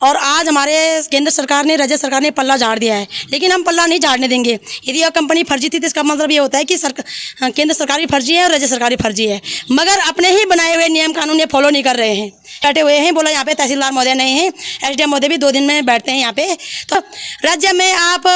और आज हमारे केंद्र सरकार ने, राज्य सरकार ने पल्ला झाड़ दिया है, लेकिन हम पल्ला नहीं झाड़ने देंगे। यदि यह कंपनी फर्जी थी तो इसका मतलब ये होता है कि केंद्र सरकार भी फर्जी है और राज्य सरकार भी फर्जी है, मगर अपने ही बनाए हुए नियम कानून ये फॉलो नहीं कर रहे हैं। बैठे हुए हैं, बोला यहाँ पे तहसीलदार महोदय नहीं है, एसडीएम महोदय भी 2 दिन में बैठते हैं यहाँ पे। तो राज्य में आप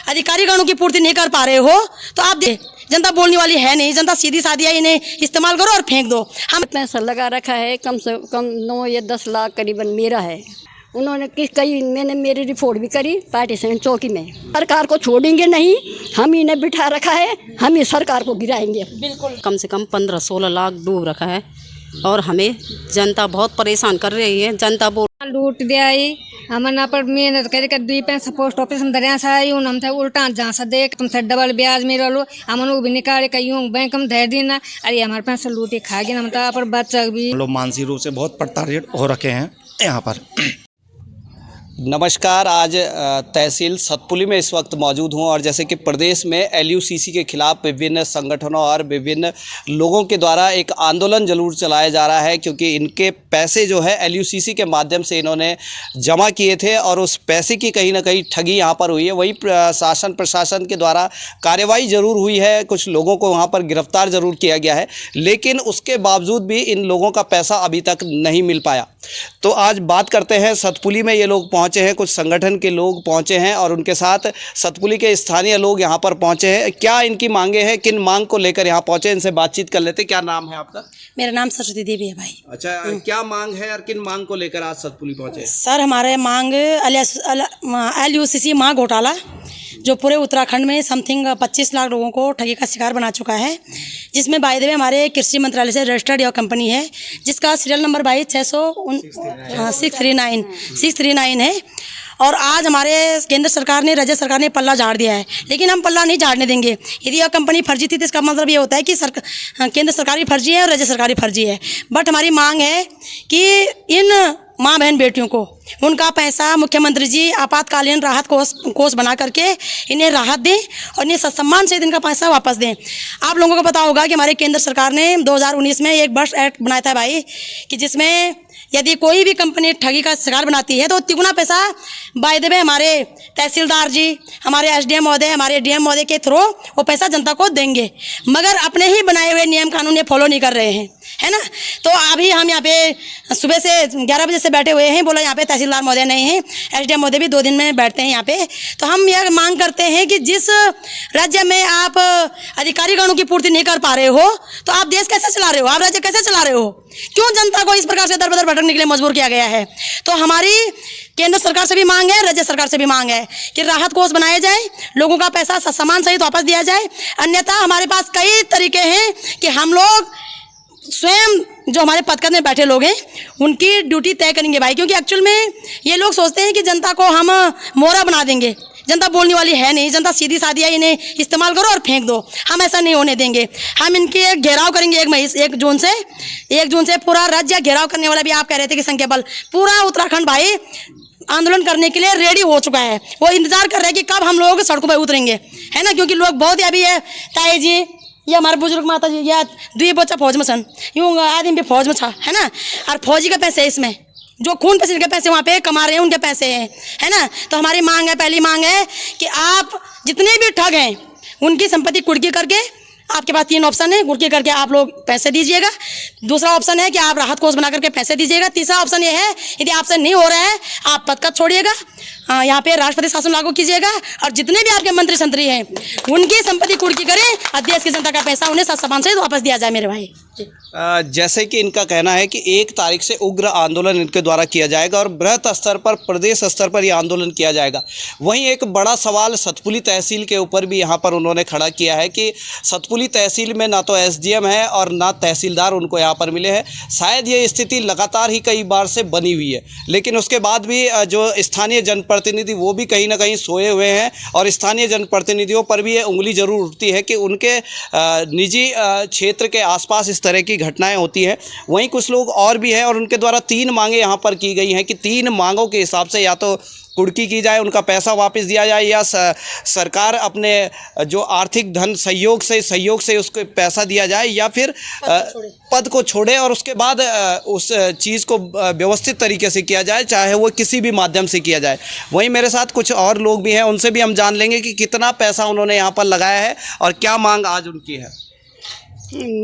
अधिकारी गणों की पूर्ति नहीं कर पा रहे हो तो आप जनता बोलने वाली है नहीं, जनता सीधी सादी है, इन्हें इस्तेमाल करो और फेंक दो। हम पैसा लगा रखा है, कम से कम 9 या 10 लाख करीबन मेरा है। उन्होंने मैंने मेरी रिपोर्ट भी करी पार्टीशन चौकी में। सरकार को छोड़ेंगे नहीं, हम इन्हें बिठा रखा है, हम ही सरकार को गिराएंगे। बिल्कुल कम से कम 15-16 लाख डूब रखा है और हमें जनता बहुत परेशान कर रही है। जनता बोल लूट दिया हमन पर मेहनत करके 2 पैसा पोस्ट ऑफिस में दरिया सा हमसे उल्टा जहाँ देख तुमसे डबल ब्याज में रहो हमन भी निकाले कहीं बैंक में धर देना। अरे हमारे पैसा लूटे खा गया, हम पर बच्चा भी लोग मानसिक रूप से बहुत प्रताड़ित हो रखे हैं यहाँ पर। नमस्कार, आज तहसील सतपुली में इस वक्त मौजूद हूँ और जैसे कि प्रदेश में एलयूसीसी के खिलाफ विभिन्न संगठनों और विभिन्न लोगों के द्वारा एक आंदोलन जरूर चलाया जा रहा है, क्योंकि इनके पैसे जो है एलयूसीसी के माध्यम से इन्होंने जमा किए थे और उस पैसे की कहीं ना कहीं ठगी यहाँ पर हुई है। वही प्रशासन के द्वारा कार्रवाई ज़रूर हुई है, कुछ लोगों को वहाँ पर गिरफ्तार ज़रूर किया गया है, लेकिन उसके बावजूद भी इन लोगों का पैसा अभी तक नहीं मिल पाया। तो आज बात करते हैं, सतपुली में ये लोग पहुंचे हैं, कुछ संगठन के लोग पहुंचे हैं और उनके साथ सतपुली के स्थानीय लोग यहां पर पहुंचे हैं। क्या इनकी मांगे हैं, किन मांग को लेकर यहां पहुंचे, इनसे बातचीत कर लेते। क्या नाम है आपका? मेरा नाम सरस्वती देवी है भाई। अच्छा, क्या मांग है और किन मांग को लेकर आज सतपुली पहुंचे? सर, हमारे मांग एलयूसीसी माँ घोटाला जो पूरे उत्तराखंड में समथिंग 25 लाख लोगों को ठगी का शिकार बना चुका है, जिसमें बाय द वे हमारे कृषि मंत्रालय से रजिस्टर्ड यह कंपनी है, जिसका सीरियल नंबर भाई 639 है। और आज हमारे केंद्र सरकार ने, राज्य सरकार ने पल्ला झाड़ दिया है, लेकिन हम पल्ला नहीं झाड़ने देंगे। यदि यह कंपनी फर्जी थी तो इसका मतलब ये होता है कि केंद्र सरकार भी फर्जी है और राज्य सरकार भी फर्जी है। बट हमारी मांग है कि इन माँ बहन बेटियों को उनका पैसा मुख्यमंत्री जी आपातकालीन राहत कोष बना करके इन्हें राहत दें और इन्हें सम्मान से इनका पैसा वापस दें। आप लोगों को पता होगा कि हमारे केंद्र सरकार ने 2019 में एक बर्स्ट एक्ट बनाया था भाई, कि जिसमें यदि कोई भी कंपनी ठगी का शिकार बनाती है तो तिगुना पैसा बाय द वे हमारे तहसीलदार जी, हमारे एसडीएम महोदय, हमारे डीएम महोदय के थ्रू वो पैसा जनता को देंगे, मगर अपने ही बनाए हुए नियम कानून ये फॉलो नहीं कर रहे हैं, है ना। तो अभी हम यहाँ पे सुबह से 11 बजे से बैठे हुए हैं, बोला यहाँ पे तहसीलदार महोदय नहीं है, एसडीएम महोदय भी 2 दिन में बैठते हैं यहाँ पे। तो हम यह मांग करते हैं कि जिस राज्य में आप अधिकारी गणों की पूर्ति नहीं कर पा रहे हो तो आप देश कैसे चला रहे हो, आप राज्य कैसे चला रहे हो? क्यों जनता को इस प्रकार से दर बदर भटकने के लिए मजबूर किया गया है? तो हमारी केंद्र सरकार से भी मांग है, राज्य सरकार से भी मांग है कि राहत कोष बनाया जाए, लोगों का पैसा सामान सहित वापस दिया जाए। अन्यथा हमारे पास कई तरीके हैं कि हम लोग स्वयं जो हमारे पदकद में बैठे लोग हैं उनकी ड्यूटी तय करेंगे भाई, क्योंकि एक्चुअल में ये लोग सोचते हैं कि जनता को हम मोहरा बना देंगे। जनता बोलने वाली है नहीं, जनता सीधी सादी है, इन्हें इस्तेमाल करो और फेंक दो। हम ऐसा नहीं होने देंगे। हम इनके एक घेराव करेंगे 1 जून से पूरा राज्य घेराव करने वाला भी आप कह रहे थे कि संख्या बल पूरा उत्तराखंड भाई आंदोलन करने के लिए रेडी हो चुका है। वो इंतजार कर रहे हैं कि कब हम लोग सड़कों पर उतरेंगे, है ना, क्योंकि लोग बहुत अभी है ताई जी, ये हमारे बुजुर्ग माता जी, या 2 बच्चा फौज में सन, यूँ आदमी भी फौज में था, है ना, और फौजी का पैसे इसमें जो खून पसीने के पैसे वहाँ पे कमा रहे हैं उनके पैसे हैं, है ना। तो हमारी मांग है, पहली मांग है कि आप जितने भी ठग हैं उनकी संपत्ति कुर्की करके, आपके पास 3 ऑप्शन है, कुर्की करके आप लोग पैसे दीजिएगा। दूसरा ऑप्शन है कि आप राहत कोष बना करके पैसे दीजिएगा। तीसरा ऑप्शन ये है, यदि आपसे नहीं हो रहा है आप पद छोड़िएगा, यहाँ पे राष्ट्रपति शासन लागू कीजिएगा और जितने भी आपके मंत्री संतरी हैं उनकी संपत्ति कुर्की करें और देश की जनता का पैसा उन्हें सम्मान से वापस दिया जाए मेरे भाई। जैसे कि इनका कहना है कि 1 तारीख से उग्र आंदोलन इनके द्वारा किया जाएगा और बृहत स्तर पर, प्रदेश स्तर पर यह आंदोलन किया जाएगा। वहीं एक बड़ा सवाल सतपुली तहसील के ऊपर भी यहाँ पर उन्होंने खड़ा किया है कि सतपुली तहसील में ना तो एसडीएम है और ना तहसीलदार उनको यहाँ पर मिले हैं। शायद ये स्थिति लगातार ही कई बार से बनी हुई है, लेकिन उसके बाद भी जो स्थानीय जनप्रतिनिधि वो भी कहीं ना कहीं सोए हुए हैं और स्थानीय जनप्रतिनिधियों पर भी ये उंगली जरूर उठती है कि उनके निजी क्षेत्र के आसपास इस तरह की घटनाएं होती हैं। वहीं कुछ लोग और भी हैं और उनके द्वारा 3 मांगे यहाँ पर की गई हैं कि 3 मांगों के हिसाब से या तो कुर्की की जाए, उनका पैसा वापस दिया जाए, या सरकार अपने जो आर्थिक धन सहयोग से उसको पैसा दिया जाए, या फिर पद को छोड़े और उसके बाद उस चीज़ को व्यवस्थित तरीके से किया जाए, चाहे वो किसी भी माध्यम से किया जाए। वहीं मेरे साथ कुछ और लोग भी हैं, उनसे भी हम जान लेंगे कि कितना पैसा उन्होंने यहाँ पर लगाया है और क्या मांग आज उनकी है।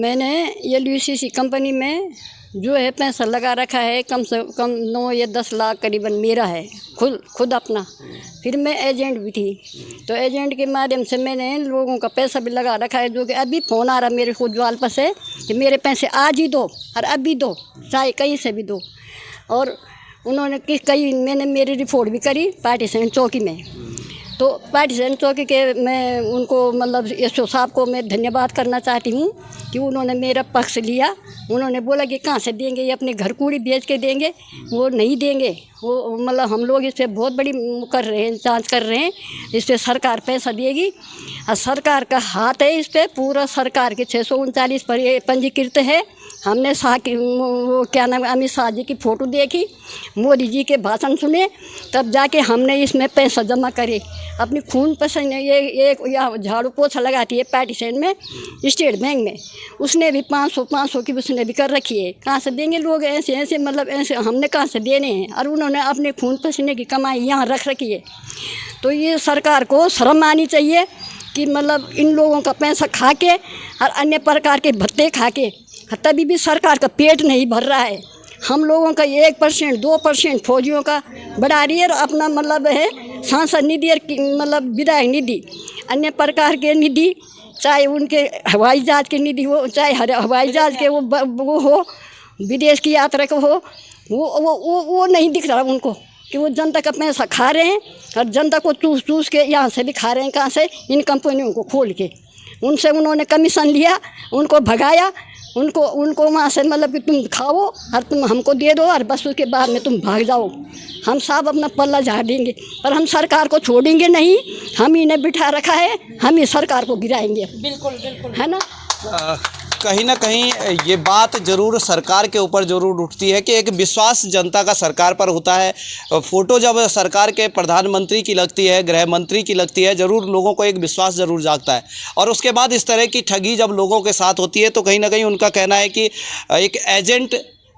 मैंने LUCC कंपनी में जो है पैसा लगा रखा है, कम से कम 9 या 10 लाख करीबन मेरा है, खुद अपना। फिर मैं एजेंट भी थी, तो एजेंट के माध्यम से मैंने लोगों का पैसा भी लगा रखा है, जो कि अभी फ़ोन आ रहा मेरे को ज्वाल पर से कि मेरे पैसे आज ही दो और अभी दो, चाहे कहीं से भी दो। और उन्होंने मैंने मेरी रिपोर्ट भी करी पार्टीशन चौकी में, तो पार्टीशन चौकी के मैं उनको मतलब SO साहब को मैं धन्यवाद करना चाहती हूँ कि उन्होंने मेरा पक्ष लिया। उन्होंने बोला कि कहाँ से देंगे, ये अपने घर कूड़ी बेच के देंगे, वो नहीं देंगे। वो मतलब हम लोग इस पर बहुत बड़ी कर रहे हैं, जांच कर रहे हैं, इस पर सरकार पैसा देगी और सरकार का हाथ है इस पर पूरा। सरकार के 639 पर पंजीकृत है। हमने वो क्या नाम अमित शाह जी की फ़ोटो देखी, मोदी जी के भाषण सुने, तब जाके हमने इसमें पैसा जमा करे। अपनी खून पसीने ये यहाँ झाड़ू पोछा लगाती है पार्टीशन में, स्टेट बैंक में, उसने भी 500 की उसने भी कर रखी है। कहाँ से देंगे लोग ऐसे मतलब ऐसे, हमने कहाँ से देने हैं? और उन्होंने अपने खून पसीने की कमाई यहाँ रख रखी है। तो ये सरकार को शर्म आनी चाहिए कि मतलब इन लोगों का पैसा खा के और अन्य प्रकार के भत्ते खा के तभी भी सरकार का पेट नहीं भर रहा है। हम लोगों का 1% 2% फौजियों का बढ़ा रही है और अपना मतलब है सांसद निधि और मतलब विधायक निधि, अन्य प्रकार के निधि, चाहे उनके हवाई जहाज़ के निधि हो, चाहे हवाई जहाज़ के वो हो, विदेश की यात्रा का हो, वो नहीं दिख रहा उनको कि वो जनता का पैसा खा रहे हैं और जनता को चूस के यहाँ से भी खा रहे हैं। कहाँ से? इन कंपनियों को खोल के उनसे उन्होंने कमीशन लिया, उनको भगाया, उनको वहाँ से मतलब कि तुम खाओ और तुम हमको दे दो और बस उसके बाद में तुम भाग जाओ। हम सब अपना पल्ला झाड़ देंगे पर हम सरकार को छोड़ेंगे नहीं। हम इन्हें बिठा रखा है, हम ही सरकार को गिराएंगे। बिल्कुल है ना। कहीं ना कहीं ये बात ज़रूर सरकार के ऊपर ज़रूर उठती है कि एक विश्वास जनता का सरकार पर होता है। फ़ोटो जब सरकार के प्रधानमंत्री की लगती है, गृह मंत्री की लगती है, ज़रूर लोगों को एक विश्वास ज़रूर जागता है। और उसके बाद इस तरह की ठगी जब लोगों के साथ होती है तो कहीं ना कहीं उनका कहना है कि एक एजेंट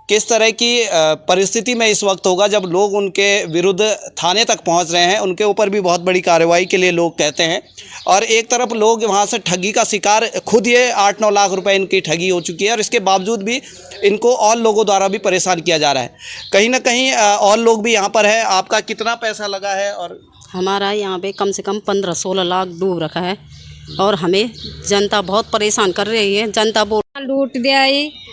किस तरह की परिस्थिति में इस वक्त होगा जब लोग उनके विरुद्ध थाने तक पहुंच रहे हैं। उनके ऊपर भी बहुत बड़ी कार्रवाई के लिए लोग कहते हैं और एक तरफ लोग वहां से ठगी का शिकार, खुद ये 8-9 लाख रुपए इनकी ठगी हो चुकी है और इसके बावजूद भी इनको और लोगों द्वारा भी परेशान किया जा रहा है। कहीं ना कहीं और लोग भी यहाँ पर है। आपका कितना पैसा लगा है? और हमारा यहाँ पे कम से कम 15-16 लाख डूब रखा है और हमें जनता बहुत परेशान कर रही है। जनता लूट दिया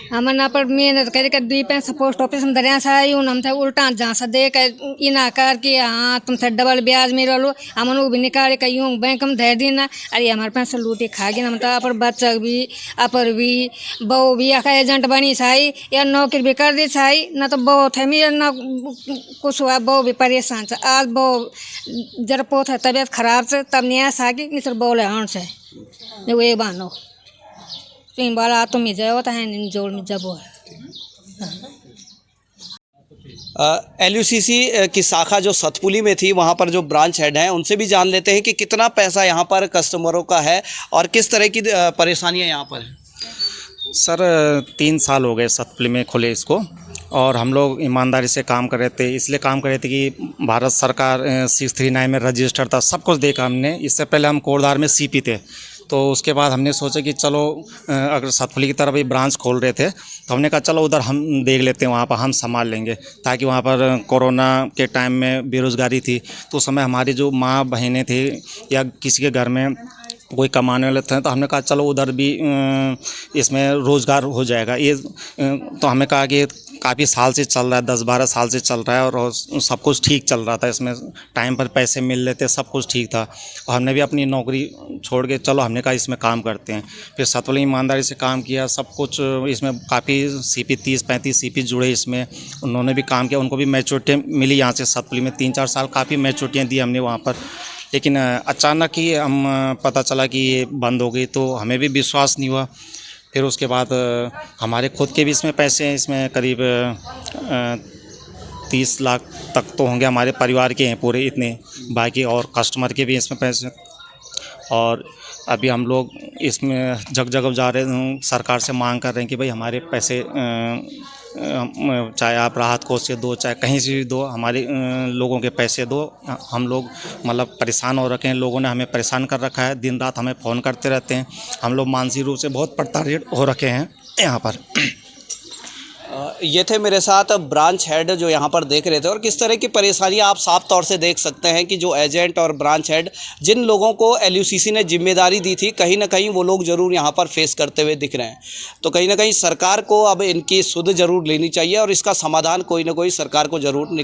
हमन पर मेहनत करके 2 पैसा पोस्ट ऑफिस में दरिया से आई हम थे उल्टा जहाँ दे कर इना कर कि हाँ तुम थे डबल ब्याज मेरा लो हमन भी निकाले कहीं बैंक में धर देना। अरे हमारे पैसा लूटे खा गए। हम तो बच्चा भी अपर भी बहू भी आखा एजेंट बनी साई या नौकरी भी कर दी साई ना तो बहू थे मेरा ना कुछ हुआ। बहू भी परेशान से आज बहू जरा पोत है तबीयत खराब से तब नहीं आ गई नहीं सर बोले हाँ से वो बानो तीन बार आ तुम जाओ तो है जोड़ में जब है। LUCC की शाखा जो सतपुली में थी वहाँ पर जो ब्रांच हेड हैं उनसे भी जान लेते हैं कि कितना पैसा यहाँ पर कस्टमरों का है और किस तरह की परेशानियाँ यहाँ पर हैं। सर 3 साल हो गए सतपुली में खुले इसको और हम लोग ईमानदारी से काम कर रहे थे। इसलिए काम कर रहे थे कि भारत सरकार 639 में रजिस्टर था, सब कुछ देखा हमने। इससे पहले हम कोटद्वार में CP थे, तो उसके बाद हमने सोचा कि चलो अगर सतपुली की तरफ भी ब्रांच खोल रहे थे तो हमने कहा चलो उधर हम देख लेते हैं, वहाँ पर हम संभाल लेंगे। ताकि वहाँ पर कोरोना के टाइम में बेरोज़गारी थी तो उस समय हमारी जो माँ बहनें थी या किसी के घर में कोई कमाने वाले थे तो हमने कहा चलो उधर भी इसमें रोज़गार हो जाएगा। ये तो हमें कहा कि काफ़ी साल से चल रहा है, 10-12 साल से चल रहा है और सब कुछ ठीक चल रहा था। इसमें टाइम पर पैसे मिल रहे थे, सब कुछ ठीक था और हमने भी अपनी नौकरी छोड़ के चलो हमने कहा इसमें काम करते हैं। फिर सतपुली ईमानदारी से काम किया, सब कुछ इसमें काफ़ी CP 30-35 CP जुड़े इसमें, उन्होंने भी काम किया, उनको भी मैच्योरिटी मिली यहाँ से सतपुली में 3-4 साल काफ़ी मैच्योरिटियाँ दी हमने वहाँ पर। लेकिन अचानक ही हम पता चला कि ये बंद हो गई तो हमें भी विश्वास नहीं हुआ। फिर उसके बाद हमारे खुद के भी इसमें पैसे हैं, इसमें करीब 30 लाख तक तो होंगे, हमारे परिवार के हैं पूरे इतने, बाकी और कस्टमर के भी इसमें पैसे। और अभी हम लोग इसमें जगह जा रहे हैं, सरकार से मांग कर रहे हैं कि भाई हमारे पैसे चाहे आप राहत कोष से दो, चाहे कहीं से भी दो, हमारे लोगों के पैसे दो। हम लोग मतलब परेशान हो रखे हैं, लोगों ने हमें परेशान कर रखा है, दिन रात हमें फ़ोन करते रहते हैं, हम लोग मानसिक रूप से बहुत प्रताड़ित हो रखे हैं यहाँ पर। ये थे मेरे साथ ब्रांच हेड जो यहाँ पर देख रहे थे, और किस तरह की परेशानियाँ आप साफ तौर से देख सकते हैं कि जो एजेंट और ब्रांच हेड जिन लोगों को LUCC ने जिम्मेदारी दी थी, कहीं ना कहीं वो लोग ज़रूर यहाँ पर फेस करते हुए दिख रहे हैं। तो कहीं ना कहीं सरकार को अब इनकी सुध ज़रूर लेनी चाहिए और इसका समाधान कोई ना कोई सरकार को ज़रूर